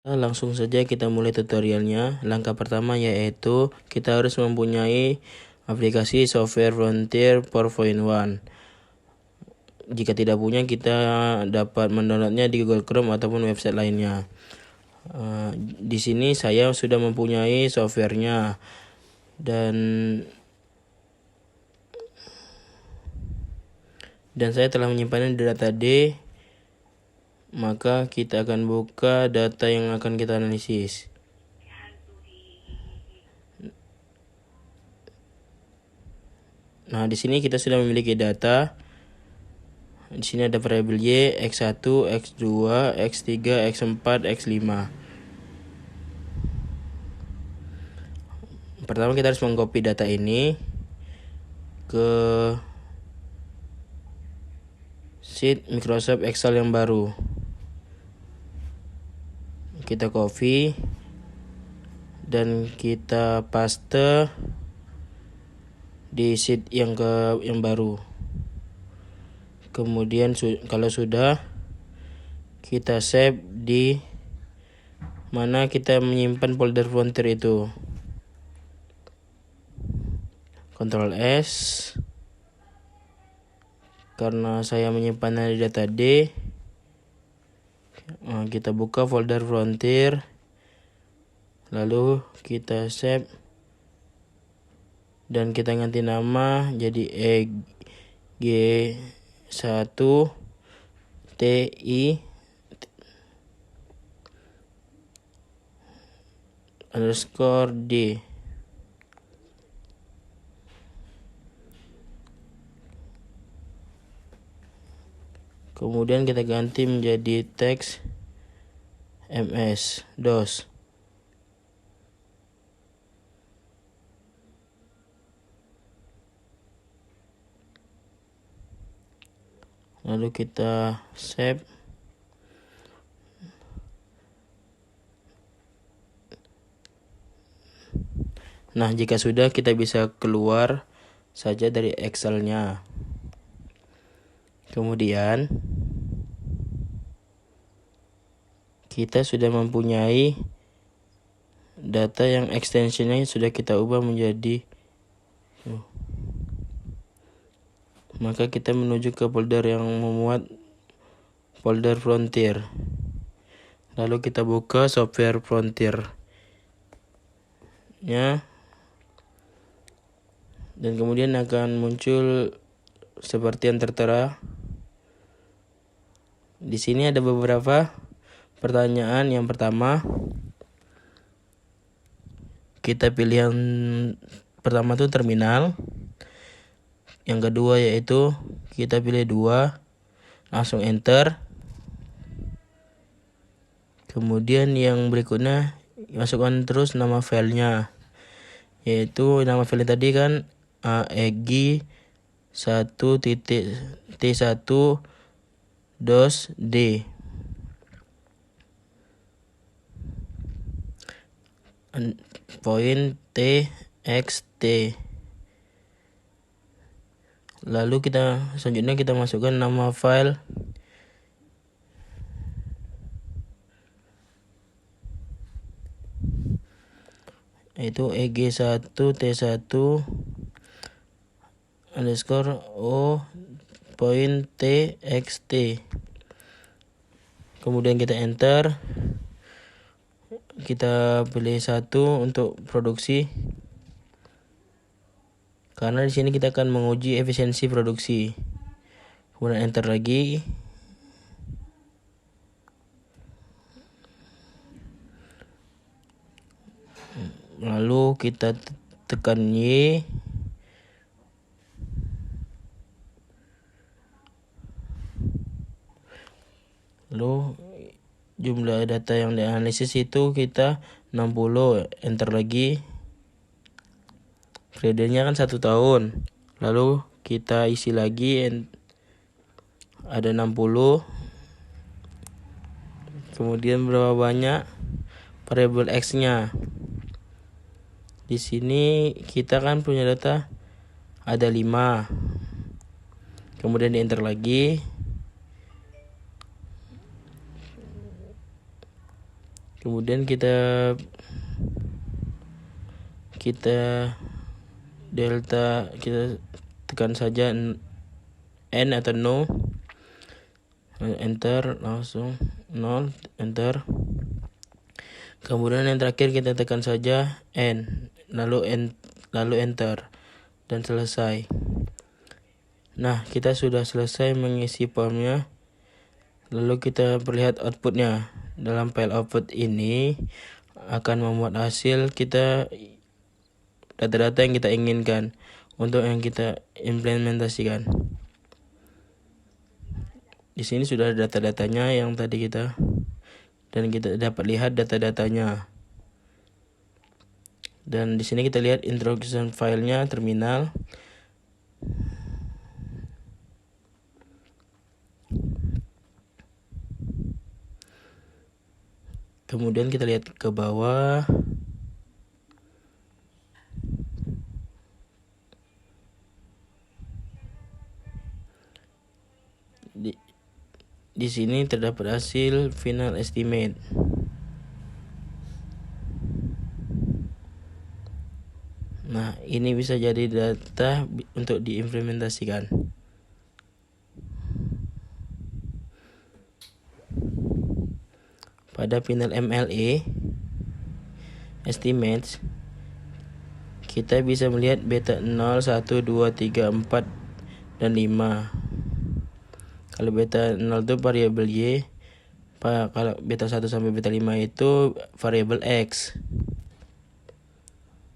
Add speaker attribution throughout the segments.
Speaker 1: Langsung saja kita mulai tutorialnya. Langkah pertama yaitu kita harus mempunyai aplikasi software Frontier 4.1. Jika tidak punya, kita dapat mendownloadnya di Google Chrome ataupun website lainnya. Di sini saya sudah mempunyai softwarenya dan saya telah menyimpannya di data D. Maka kita akan buka data yang akan kita analisis. Nah, di sini kita sudah memiliki data. Di sini ada variabel Y, X1, X2, X3, X4, X5. Pertama kita harus mengcopy data ini ke sheet Microsoft Excel yang baru. Kita copy dan kita paste di sheet yang baru. Kemudian kalau sudah, kita save di mana kita menyimpan folder Frontier itu. Ctrl S. Karena saya menyimpannya di data D, kita buka folder Frontier, lalu kita save dan kita ganti nama jadi EG1TI _D. Kemudian kita ganti menjadi teks MS DOS. Lalu kita save. Nah, jika sudah, kita bisa keluar saja dari Excel-nya. Kemudian kita sudah mempunyai data yang extensionnya sudah kita ubah menjadi maka kita menuju ke folder yang memuat folder Frontier. Lalu kita buka software Frontier-nya dan kemudian akan muncul seperti yang tertera. Di sini ada beberapa pertanyaan. Yang pertama, kita pilih yang pertama itu terminal. Yang kedua yaitu kita pilih 2, langsung enter. Kemudian yang berikutnya masukkan terus nama filenya, yaitu nama filenya tadi kan EG1.T1 DOS D. Point TXT. Lalu selanjutnya kita masukkan nama file yaitu EG1T1 _O.txt. Kemudian kita enter. Kita pilih 1 untuk produksi, karena di sini kita akan menguji efisiensi produksi. Kemudian enter lagi. Lalu kita tekan Y. Lalu jumlah data yang dianalisis itu kita 60. Enter lagi. Periodenya kan 1 tahun. Lalu kita isi lagi, ada 60. Kemudian berapa banyak variabel X-nya. Di sini kita kan punya data ada 5. Kemudian di enter lagi. Kemudian kita delta, kita tekan saja n atau no, enter, langsung 0, enter. Kemudian yang terakhir kita tekan saja n, lalu enter, dan selesai. Nah, kita sudah selesai mengisi formnya. Lalu kita perlihat outputnya. Dalam file output ini akan memuat hasil kita, data-data yang kita inginkan untuk yang kita implementasikan. Di sini sudah ada data-datanya yang tadi dan kita dapat lihat data-datanya. Dan di sini kita lihat introduction filenya, terminal. Kemudian kita lihat ke bawah. Di sini terdapat hasil final estimate. Nah, ini bisa jadi data untuk diimplementasikan. Pada final MLE estimates, kita bisa melihat beta 0, 1, 2, 3, 4, dan 5. Kalau beta 0 itu variabel Y, kalau beta 1 sampai beta 5 itu variabel X.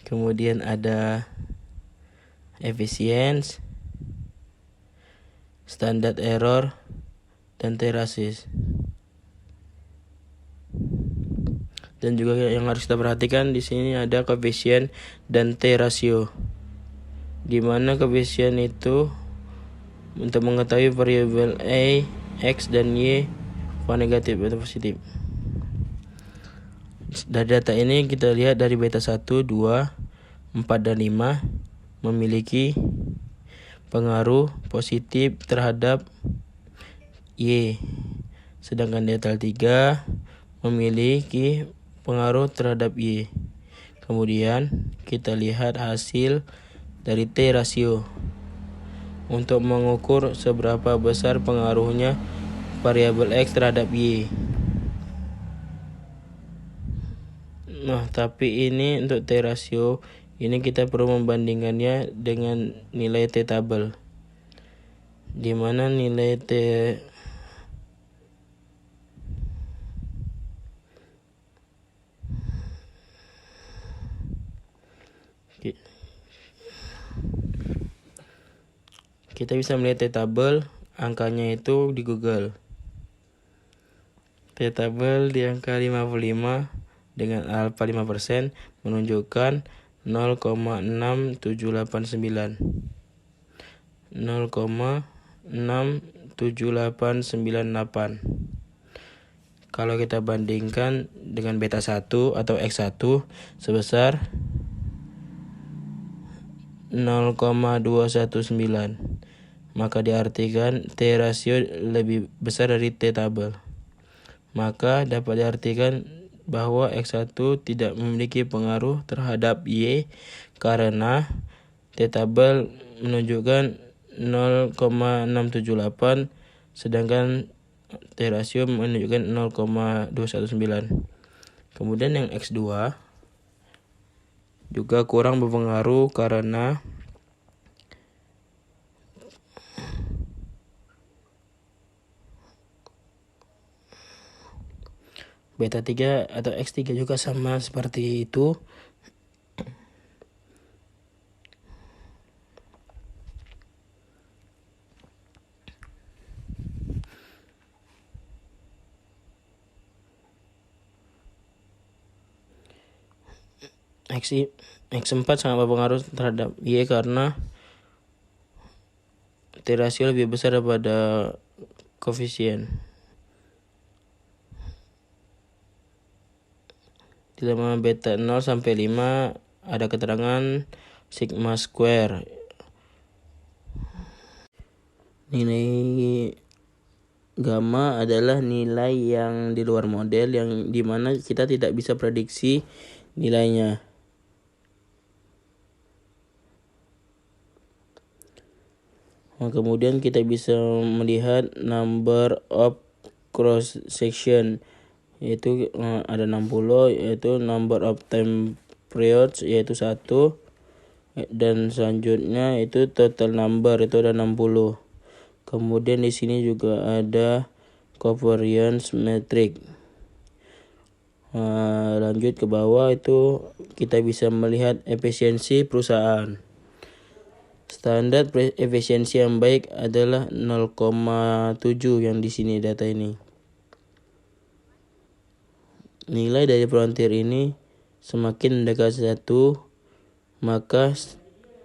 Speaker 1: Kemudian ada efficiency, standard error, dan t-rasis. Dan juga yang harus kita perhatikan di sini ada koefisien dan t-ratio, di mana koefisien itu untuk mengetahui variabel A, X, dan Y negatif atau positif. Dari data ini kita lihat dari beta 1, 2, 4, dan 5 memiliki pengaruh positif terhadap Y, sedangkan data 3 memiliki pengaruh terhadap Y. Kemudian kita lihat hasil dari t-ratio untuk mengukur seberapa besar pengaruhnya variabel X terhadap Y. Nah, tapi ini untuk t-ratio ini kita perlu membandingkannya dengan nilai t-table, di mana nilai t kita bisa melihat t-table, angkanya itu di Google. T-table di angka 55 dengan alfa 5% menunjukkan 0,6789. 0,67898. Kalau kita bandingkan dengan beta 1 atau X1 sebesar 0,219, maka diartikan t-ratio lebih besar dari t-table. Maka dapat diartikan bahwa X1 tidak memiliki pengaruh terhadap Y karena t-table menunjukkan 0,678 sedangkan t-ratio menunjukkan 0,219. Kemudian yang X2 juga kurang berpengaruh karena beta 3 atau X3 juga sama seperti itu. X4 sangat berpengaruh terhadap Y karena t-ratio lebih besar daripada koefisien. Di lemah beta 0 sampai 5 ada keterangan sigma square. Nilai Gamma adalah nilai yang di luar model, yang dimana kita tidak bisa prediksi nilainya. Nah, kemudian kita bisa melihat number of cross section, yaitu ada 60, yaitu number of time periods, yaitu 1, dan selanjutnya itu total number, itu ada 60. Kemudian di sini juga ada covariance matrix. Lanjut ke bawah, itu kita bisa melihat efisiensi perusahaan. Standar efisiensi yang baik adalah 0,7 yang di sini data ini. Nilai dari frontier ini semakin dekat 1, maka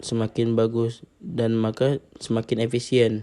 Speaker 1: semakin bagus dan maka semakin efisien.